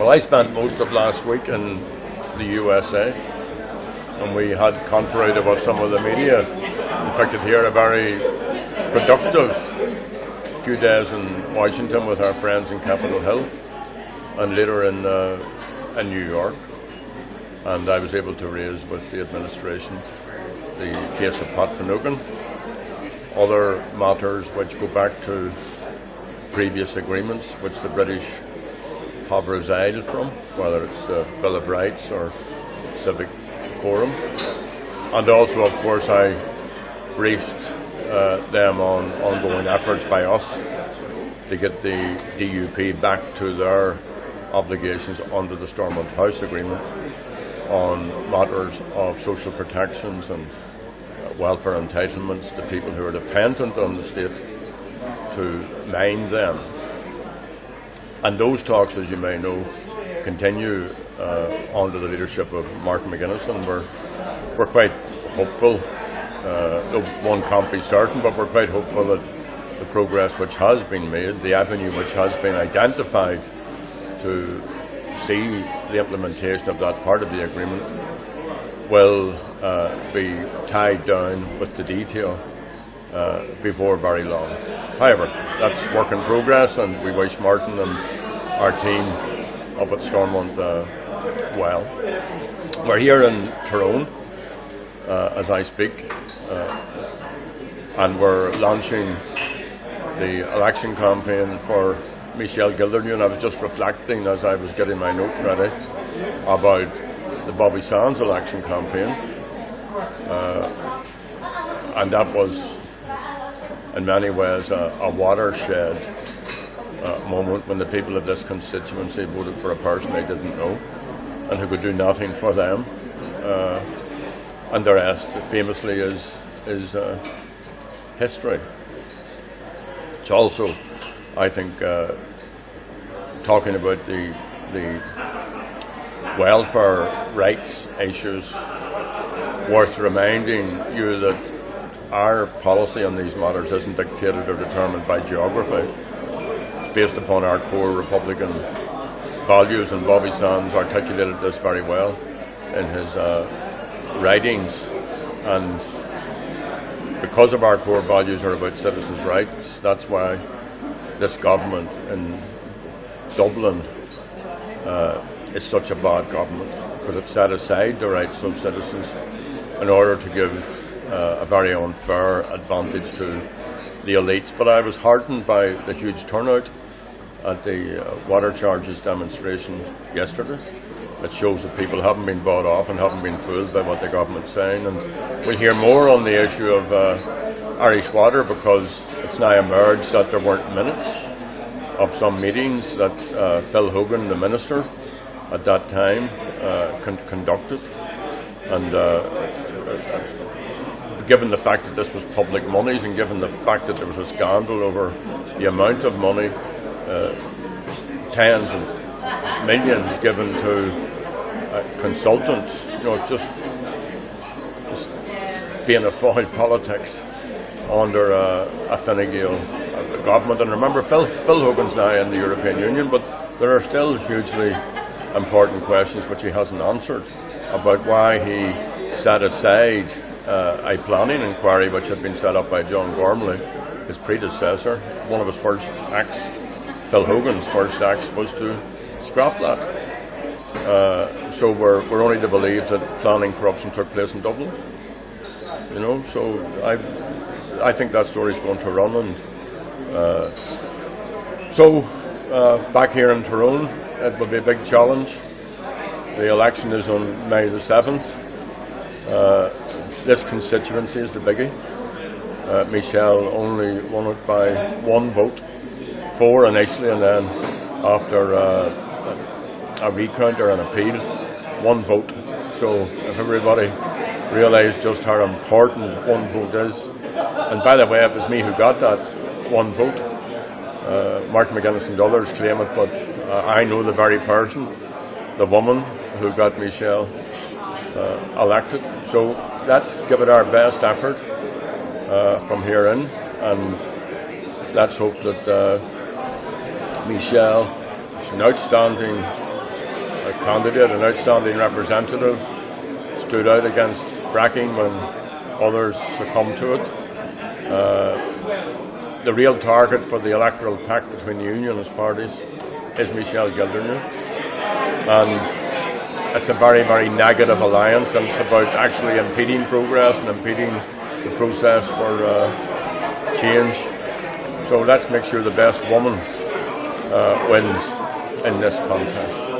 Well, I spent most of last week in the USA, and we had, contrary to what some of the media depicted here, a very productive few days in Washington with our friends in Capitol Hill, and later in New York. And I was able to raise with the administration the case of Pat Finnegan, other matters which go back to previous agreements which the British have resided from, whether it's the Bill of Rights or Civic Forum. And also, of course, I briefed them on ongoing efforts by us to get the DUP back to their obligations under the Stormont House Agreement on matters of social protections and welfare entitlements to people who are dependent on the state to mind them. And those talks, as you may know, continue under the leadership of Martin McGuinness, and we're quite hopeful. One can't be certain, but we're quite hopeful that the progress which has been made, the avenue which has been identified to see the implementation of that part of the agreement, will be tied down with the detail before very long. However, that's work in progress, and we wish Martin and our team up at Stormont well. We're here in Tyrone as I speak, and we're launching the election campaign for Michelle Gildernews, and I was just reflecting as I was getting my notes ready about the Bobby Sands election campaign, and that was in many ways a watershed moment when the people of this constituency voted for a person they didn't know and who could do nothing for them, and the rest famously is history. It's also, I think, talking about the welfare rights issues, worth reminding you that our policy on these matters isn't dictated or determined by geography. It's based upon our core Republican values, and Bobby Sands articulated this very well in his writings. And because of our core values are about citizens' rights, that's why this government in Dublin is such a bad government, because it set aside the rights of citizens in order to give a very unfair advantage to the elites. But I was heartened by the huge turnout at the water charges demonstration yesterday. It shows that people haven't been bought off and haven't been fooled by what the government's saying. And we'll hear more on the issue of Irish water, because it's now emerged that there weren't minutes of some meetings that Phil Hogan, the minister at that time, conducted. And given the fact that this was public monies, and given the fact that there was a scandal over the amount of money, tens of millions given to consultants, just Fianna Fáil politics under a Fine Gael government. And remember, Phil Hogan's now in the European Union, but there are still hugely important questions which he hasn't answered about why he set aside a planning inquiry which had been set up by John Gormley, his predecessor. One of his first acts, Phil Hogan's first acts, was to scrap that. So we're only to believe that planning corruption took place in Dublin. So I think that story's going to run. And back here in Tyrone, it will be a big challenge. The election is on May the 7th. This constituency is the biggie. Michelle only won it by one vote, 4 initially, and then after a recount or an appeal, 1 vote. So if everybody realised just how important 1 vote is, and by the way, it was me who got that 1 vote. Martin McGuinness and others claim it, but I know the very person, the woman who got Michelle elected. So let's give it our best effort from here in, and let's hope that Michelle is an outstanding a candidate, an outstanding representative, stood out against fracking when others succumbed to it. The real target for the electoral pact between the unionist parties is Michelle Gildernews, and it's a very, very negative alliance, and it's about actually impeding progress and impeding the process for change. So let's make sure the best woman wins in this contest.